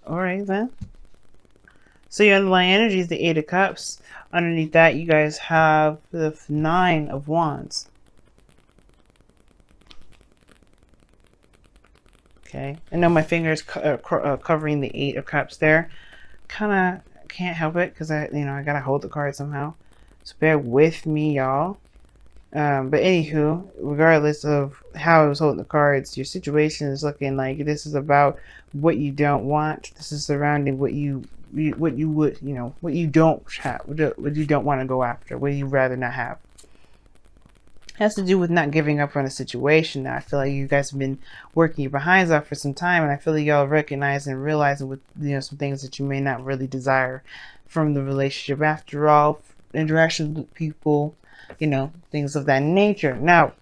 Alright then. So your underlying energy is the Eight of Cups. Underneath that, you guys have the Nine of Wands. Okay. I know my fingers covering the Eight of Cups there. Kind of can't help it because I gotta hold the card somehow. So bear with me, y'all. But anywho, regardless of how I was holding the cards, your situation is looking like this is about what you don't want. This is surrounding what you what you don't have, what you don't want to go after, what you rather not have. It has to do with not giving up on a situation. Now, I feel like you guys have been working your behinds off for some time, and I feel like y'all recognize and realizing with some things that you may not really desire from the relationship. After all, interactions with people, things of that nature. Now,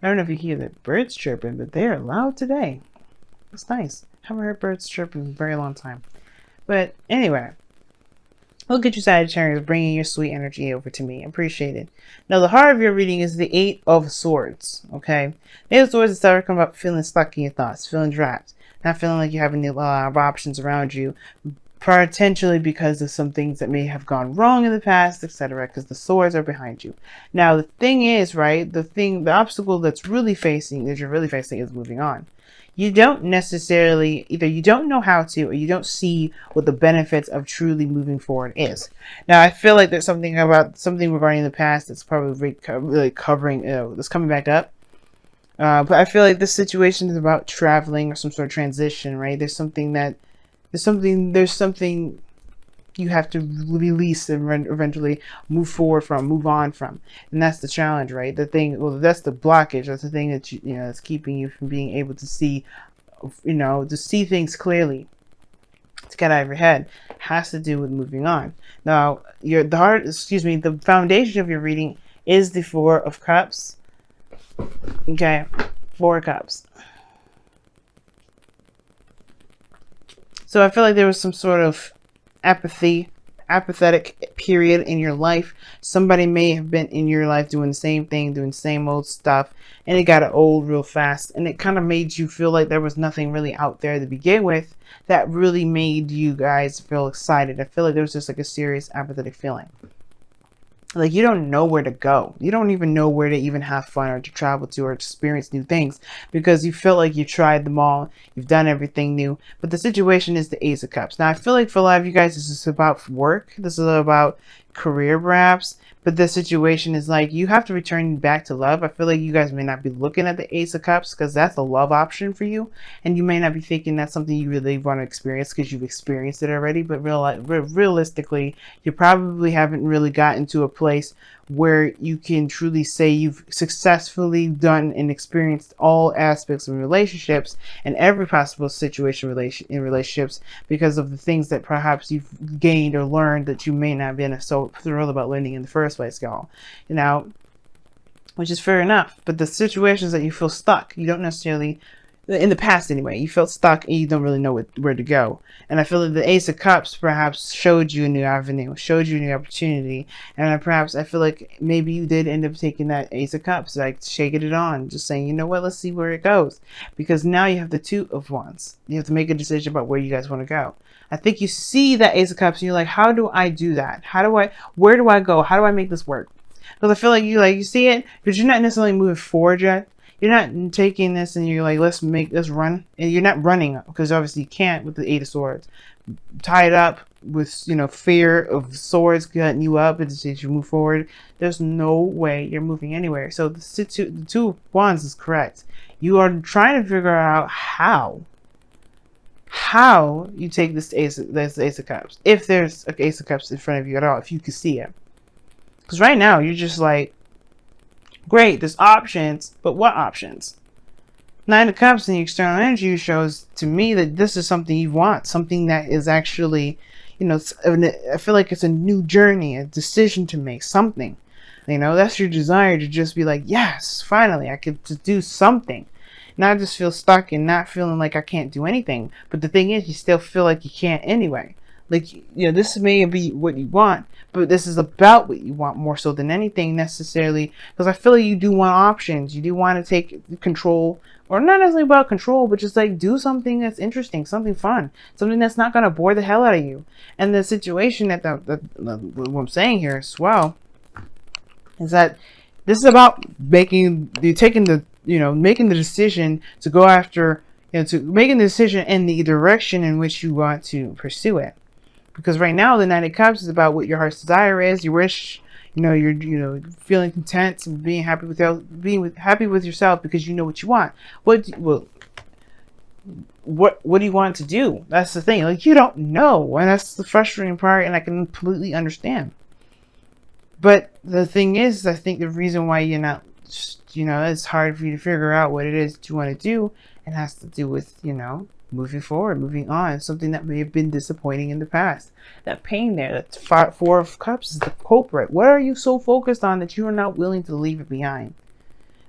I don't know if you hear the birds chirping, but they're loud today. It's nice. Haven't heard birds chirping in a very long time. But anyway, look at you, Sagittarius, bringing your sweet energy over to me. Appreciate it. Now, the heart of your reading is the Eight of Swords. Okay, the Eight of Swords is talking about feeling stuck in your thoughts, feeling trapped, not feeling like you have any options around you, potentially because of some things that may have gone wrong in the past, etc. Because the swords are behind you. Now, the thing is, right? The obstacle that you're really facing is moving on. You don't necessarily, either you don't know how to, or you don't see what the benefits of truly moving forward is. Now, I feel like there's something regarding the past that's probably really covering, that's coming back up. But I feel like this situation is about traveling or some sort of transition, right? There's something you have to release and eventually move on from, and that's the challenge, right? That's the blockage. That's the thing that that's keeping you from being able to see, to see things clearly, to get out of your head. Has to do with moving on. Now, the foundation of your reading is the Four of Cups. Okay, Four of Cups. So I feel like there was some sort of apathetic period in your life. Somebody may have been in your life doing the same thing, doing the same old stuff, and it got old real fast, and it kind of made you feel like there was nothing really out there to begin with that really made you guys feel excited. I feel like there was just like a serious apathetic feeling. Like you don't know where to go. You don't even know where to even have fun or to travel to or experience new things because you feel like you tried them all. You've done everything new. But the situation is the Ace of Cups. Now, I feel like for a lot of you guys, this is about work. This is about career, perhaps. But the situation is like you have to return back to love. I feel like you guys may not be looking at the Ace of Cups because that's a love option for you. And you may not be thinking that's something you really want to experience because you've experienced it already. But realistically, you probably haven't really gotten to a place where you can truly say you've successfully done and experienced all aspects of relationships and every possible situation in relationships because of the things that perhaps you've gained or learned that you may not have been so thrilled about learning in the first place, y'all. Which is fair enough. But the situations that you feel stuck, you don't necessarily, in the past anyway, you felt stuck and you don't really know where to go. And I feel like the Ace of Cups perhaps showed you a new avenue, showed you a new opportunity. And perhaps I feel like maybe you did end up taking that Ace of Cups, like shaking it on, just saying, you know what, let's see where it goes. Because now you have the Two of Wands. You have to make a decision about where you guys want to go. I think you see that Ace of Cups and you're like, how do I do that? Where do I go? How do I make this work? Because I feel like you see it, but you're not necessarily moving forward yet. You're not taking this and you're like, let's run. And you're not running because obviously you can't with the Eight of Swords. Tied up with, fear of swords cutting you up as you move forward. There's no way you're moving anywhere. So the Two of Wands is correct. You are trying to figure out how you take this Ace of Cups. If there's an Ace of Cups in front of you at all, if you can see it. Because right now you're just like, great, there's options, but what options? Nine of Cups in the external energy shows to me that this is something you want, something that is actually, I feel like it's a new journey, a decision to make, something. That's your desire to just be like, yes, finally, I could just do something. Not just feel stuck and not feeling like I can't do anything. But the thing is, you still feel like you can't anyway. Like, this may be what you want, but this is about what you want more so than anything necessarily. Because I feel like you do want options. You do want to take control Or not necessarily about control, but just like do something that's interesting, something fun, something that's not going to bore the hell out of you. And the situation that what I'm saying here as well is that this is about making making the decision to go after, to making the decision in the direction in which you want to pursue it. Because right now the Knight of Cups is about what your heart's desire is, your wish. You're feeling content and being happy happy with yourself because you know what you want. What do you want to do? That's the thing. Like, you don't know, and that's the frustrating part, and I can completely understand. But the thing is, I think the reason why you're not, it's hard for you to figure out what it is that you want to do, and has to do with, moving forward, moving on, something that may have been disappointing in the past. That pain there, that Four of Cups is the culprit. What are you so focused on that you are not willing to leave it behind?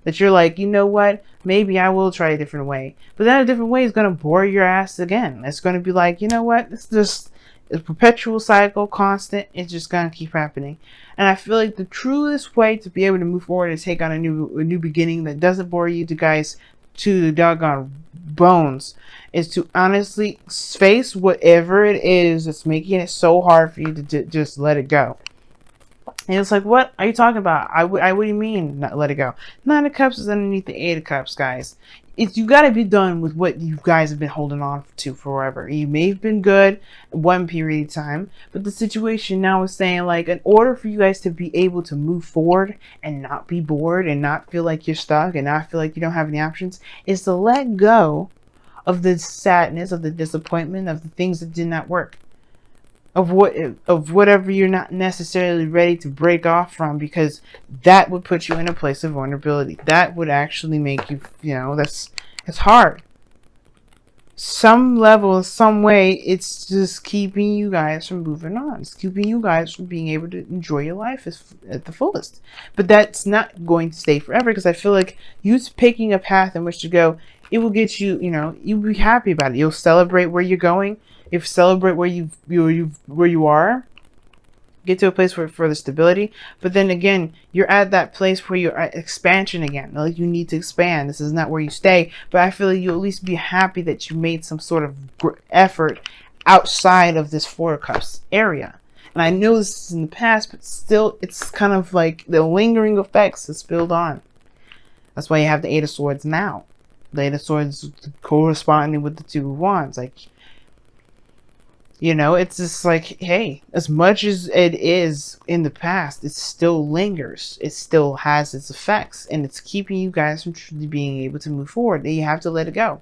That you're like, you know what, maybe I will try a different way. But that a different way is going to bore your ass again. It's going to be like, you know what, it's just a perpetual cycle, constant. It's just going to keep happening. And I feel like the truest way to be able to move forward and take on a new beginning that doesn't bore you guys to the doggone bones is to honestly face whatever it is that's making it so hard for you to just let it go. And it's like, what are you talking about? What do you mean not let it go? Nine of Cups is underneath the Eight of Cups, guys. You got to be done with what you guys have been holding on to forever. You may have been good one period of time, but the situation now is saying, like, in order for you guys to be able to move forward and not be bored and not feel like you're stuck and not feel like you don't have any options, is to let go of the sadness, of the disappointment, of the things that did not work, of whatever you're not necessarily ready to break off from, because that would put you in a place of vulnerability. That would actually make you, it's hard. Some level, some way, it's just keeping you guys from moving on. It's keeping you guys from being able to enjoy your life at the fullest. But that's not going to stay forever, because I feel like you picking a path in which to go, it will get you, you'll be happy about it. You'll celebrate where you're going. If celebrate where you are, get to a place for the stability. But then again, you're at that place where you're at expansion again. Like, you need to expand. This is not where you stay. But I feel like you'll at least be happy that you made some sort of effort outside of this Four of Cups area. And I know this is in the past, but still, it's kind of like the lingering effects is spilled on. That's why you have the Eight of Swords now. The Eight of Swords corresponding with the Two of Wands. Like, it's just like, hey, as much as it is in the past, it still lingers. It still has its effects, and it's keeping you guys from truly being able to move forward. And you have to let it go.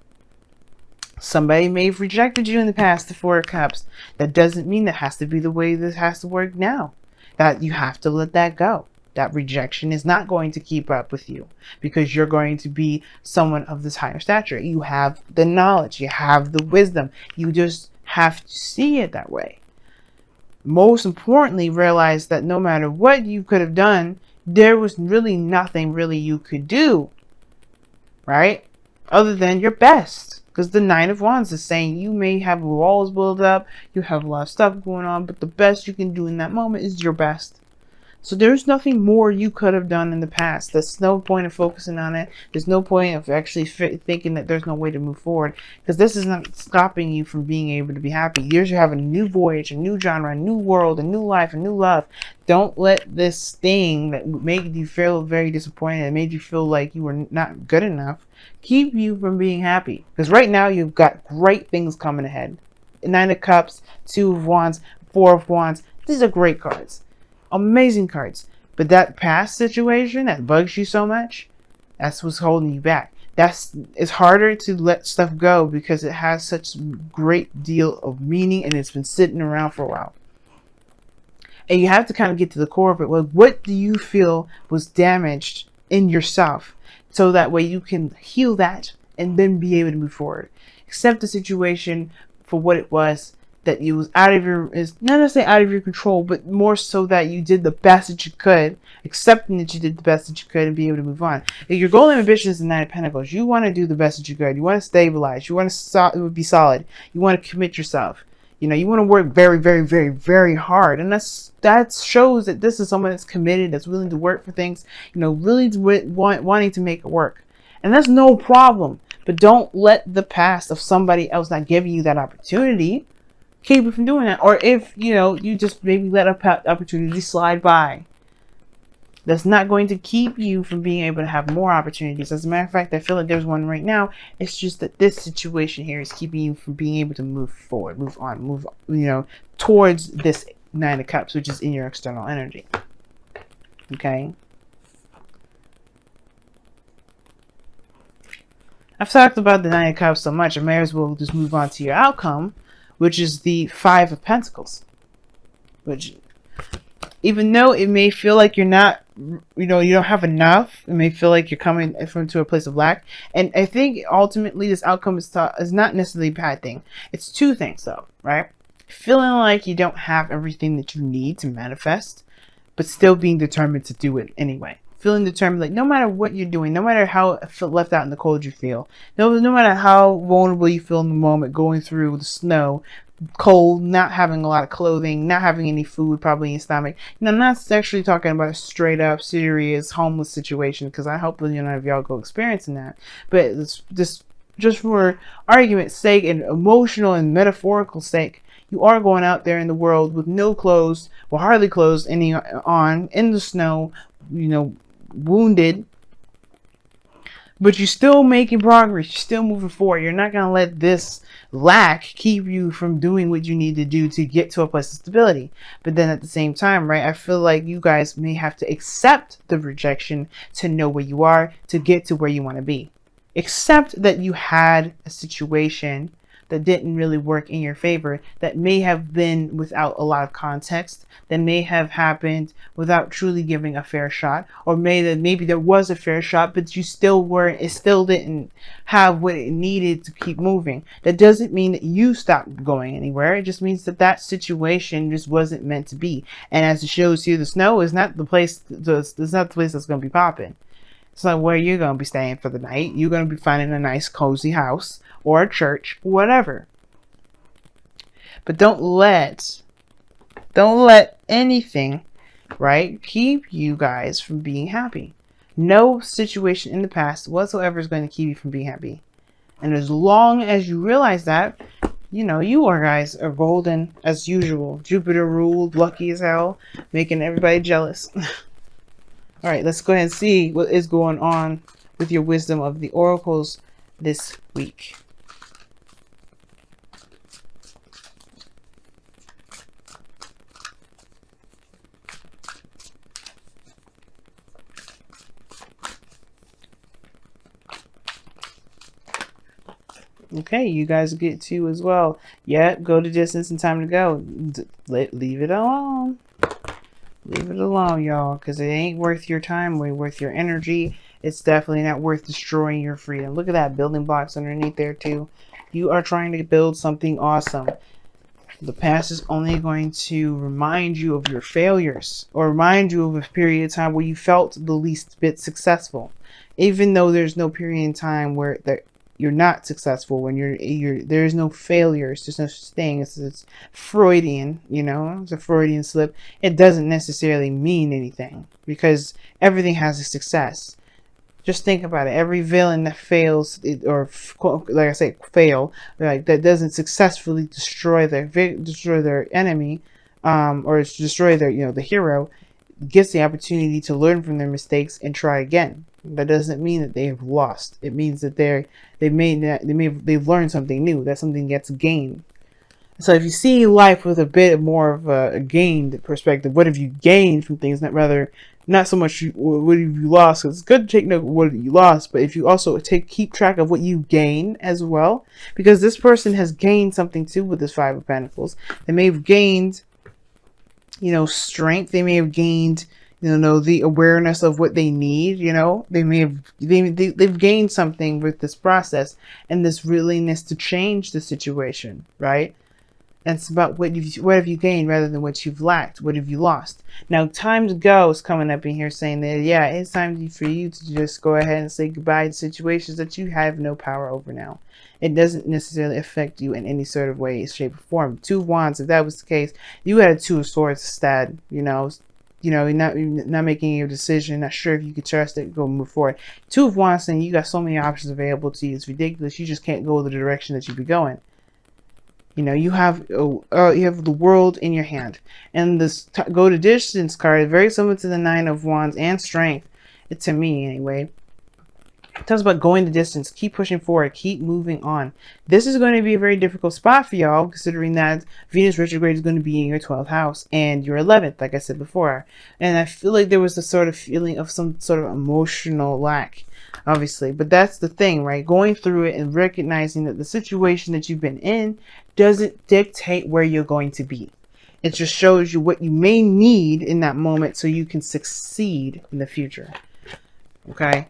Somebody may have rejected you in the past, the Four of Cups. That doesn't mean that has to be the way this has to work now. That you have to let that go. That rejection is not going to keep up with you, because you're going to be someone of this higher stature. You have the knowledge. You have the wisdom. You just have to see it that way. Most importantly, realize that no matter what you could have done, there was really nothing really you could do, right? Other than your best. Because the Nine of Wands is saying you may have walls built up, you have a lot of stuff going on, but the best you can do in that moment is your best. So there's nothing more you could have done in the past. There's no point of focusing on it. There's no point of actually thinking that there's no way to move forward, because this is not stopping you from being able to be happy. You're having a new voyage, a new genre, a new world, a new life, a new love. Don't let this thing that made you feel very disappointed and made you feel like you were not good enough keep you from being happy. Because right now you've got great things coming ahead. Nine of Cups, Two of Wands, Four of Wands. These are great cards. Amazing cards. But that past situation that bugs you so much, that's what's holding you back. It's harder to let stuff go because it has such a great deal of meaning and it's been sitting around for a while. And you have to kind of get to the core of it. Well, what do you feel was damaged in yourself, so that way you can heal that and then be able to move forward. Accept the situation for what it was, that you was is not necessarily out of your control, but more so that you did the best that you could, accepting that you did the best that you could and be able to move on. If your goal and ambition is the Nine of Pentacles, you want to do the best that you could. You want to stabilize. You want to be solid. You want to commit yourself. You want to work very, very, very, very hard. And that shows that this is someone that's committed, that's willing to work for things, really wanting to make it work. And that's no problem. But don't let the past of somebody else not giving you that opportunity keep you from doing that. Or if, you know, you just maybe let a opportunity slide by, that's not going to keep you from being able to have more opportunities. As a matter of fact, I feel like there's one right now. It's just that this situation here is keeping you from being able to move forward, move on, move, you know, towards this Nine of Cups, which is in your external energy. Okay. I've talked about the Nine of Cups so much, I may as well just move on to your outcome, which is the Five of Pentacles. Which, even though it may feel like you're not, you know, you don't have enough, it may feel like you're coming from to a place of lack. And I think ultimately this outcome is not necessarily a bad thing. It's two things though, right? Feeling like you don't have everything that you need to manifest, but still being determined to do it anyway. Feeling determined, like no matter what you're doing, no matter how left out in the cold you feel, no matter how vulnerable you feel in the moment, going through the snow, cold, not having a lot of clothing, not having any food probably in your stomach. You know, I'm not actually talking about a straight up serious homeless situation, because I hope none of y'all go experiencing that. But it's just for argument's sake and emotional and metaphorical sake, you are going out there in the world with no clothes, or hardly clothes any on, in the snow, you know, wounded, but you're still making progress. You're still moving forward. You're not going to let this lack keep you from doing what you need to do to get to a place of stability. But then at the same time, right, I feel like you guys may have to accept the rejection to know where you are, to get to where you want to be. Accept that you had a situation that didn't really work in your favor, that may have been without a lot of context, that may have happened without truly giving a fair shot, or maybe there was a fair shot, but you still weren't, it still didn't have what it needed to keep moving. That doesn't mean that you stopped going anywhere. It just means that that situation just wasn't meant to be. And as it shows you, the snow is not the place. It's not the place that's going to be popping. It's not where you're going to be staying for the night. You're going to be finding a nice cozy house or a church, whatever. But don't let anything, right, keep you guys from being happy. No situation in the past whatsoever is going to keep you from being happy. And as long as you realize that, you know, you guys are golden as usual. Jupiter ruled, lucky as hell, making everybody jealous. All right, let's go ahead and see what is going on with your wisdom of the oracles this week. Okay, you guys get to as well. Yep, go the distance and time to go. Leave it alone. Leave it alone, y'all, because it ain't worth your time, worth your energy. It's definitely not worth destroying your freedom. Look at that, building blocks underneath there too. You are trying to build something awesome. The past is only going to remind you of your failures, or remind you of a period of time where you felt the least bit successful. Even though there's no period in time where you're not successful, when there's no failures, there's no such thing. It's Freudian, you know, it's a Freudian slip. It doesn't necessarily mean anything, because everything has a success. Just think about it. Every villain that fails, or like I say, fail, like that doesn't successfully destroy their enemy, or destroy their, you know, the hero, gets the opportunity to learn from their mistakes and try again. That doesn't mean that they have lost. It means that they've learned something new. That something gets gained. So if you see life with a bit more of a gained perspective, what have you gained from things? Not so much what have you lost. It's good to take note of what you lost, but if you also keep track of what you gain as well, because this person has gained something too with this Five of Pentacles. They may have gained, you know, strength. They may have gained, you know, the awareness of what they need. You know, they've gained something with this process and this willingness to change the situation, right? And it's about what have you gained rather than what you've lacked. What have you lost? Now, time to go is coming up in here saying that, yeah, it's time for you to just go ahead and say goodbye to situations that you have no power over now. It doesn't necessarily affect you in any sort of way, shape, or form. Two of Wands, if that was the case, you had a Two of Swords instead, you know. you know, not making a decision, not sure if you can trust it, go move forward. Two of Wands saying you got so many options available to you. It's ridiculous. You just can't go the direction that you be going. You know, you have the world in your hand, and this go to distance card, very similar to the Nine of Wands and Strength. To me, anyway. It talks about going the distance, keep pushing forward, keep moving on. This is going to be a very difficult spot for y'all, considering that Venus retrograde is going to be in your 12th house and your 11th, like I said before. And I feel like there was a sort of feeling of some sort of emotional lack, obviously. But that's the thing, right? Going through it and recognizing that the situation that you've been in doesn't dictate where you're going to be. It just shows you what you may need in that moment so you can succeed in the future. Okay?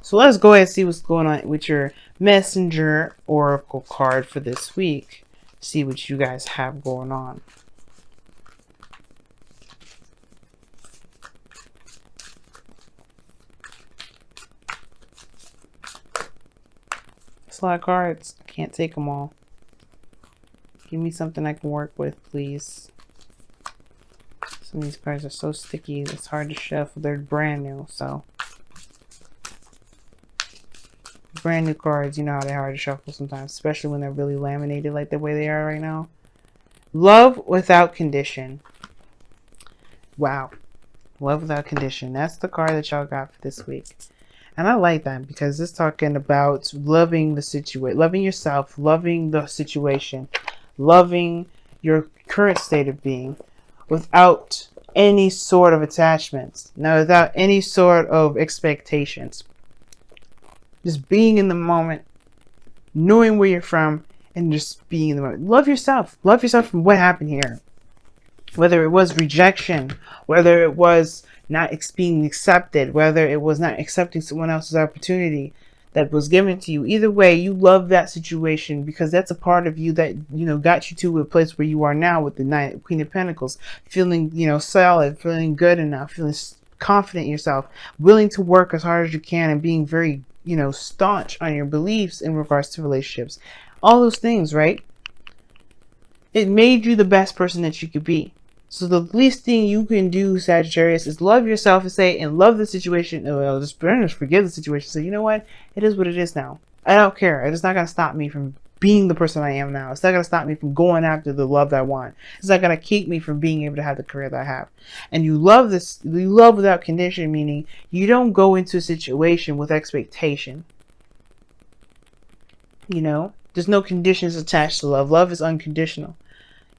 So let's go ahead and see what's going on with your Messenger Oracle card for this week. See what you guys have going on. It's a lot of cards. I can't take them all. Give me something I can work with, please. Some of these cards are so sticky, it's hard to shuffle. They're brand new, so. Brand new cards, you know how they're hard to shuffle sometimes, especially when they're really laminated like the way they are right now. Love without condition. Wow. Love without condition. That's the card that y'all got for this week. And I like that because it's talking about loving the situation, loving yourself, loving the situation, loving your current state of being without any sort of attachments. Now, without any sort of expectations. Just being in the moment, knowing where you're from, and just being in the moment. Love yourself. Love yourself from what happened here. Whether it was rejection, whether it was not being accepted, whether it was not accepting someone else's opportunity that was given to you. Either way, you love that situation because that's a part of you that, you know, got you to a place where you are now with the Queen of Pentacles. Feeling, you know, solid, feeling good enough, feeling confident in yourself, willing to work as hard as you can, and being very, you know, staunch on your beliefs in regards to relationships. All those things, right? It made you the best person that you could be. So the least thing you can do, Sagittarius, is love yourself and say, and love the situation. Well, just forgive the situation. So you know what? It is what it is now. I don't care. It's not going to stop me from being the person I am now. It's not going to stop me from going after the love that I want. It's not going to keep me from being able to have the career that I have. And you love this. You love without condition, meaning you don't go into a situation with expectation. You know, there's no conditions attached to love. Love is unconditional.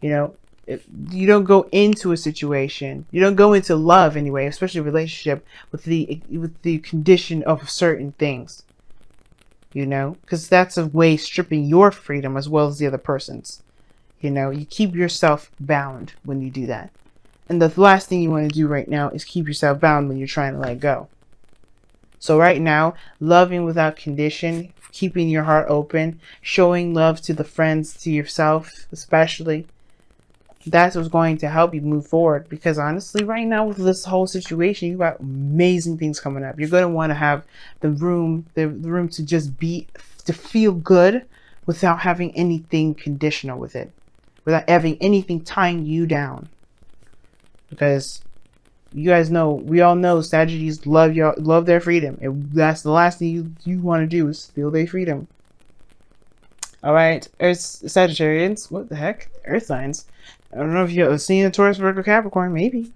You know, you don't go into a situation. You don't go into love anyway, especially a relationship, with the condition of certain things. You know, because that's a way stripping your freedom as well as the other person's. You know, you keep yourself bound when you do that. And the last thing you want to do right now is keep yourself bound when you're trying to let go. So right now, loving without condition, keeping your heart open, showing love to the friends, to yourself especially, that's what's going to help you move forward. Because honestly, right now with this whole situation, you got amazing things coming up. You're going to want to have the room to just be, to feel good without having anything conditional with it, without having anything tying you down. Because you guys know, we all know Sagittarius love their freedom. And that's the last thing you want to do is steal their freedom. All right, Sagittarians, what the heck? Earth signs. I don't know if you've seen a Taurus, Virgo, Capricorn, maybe.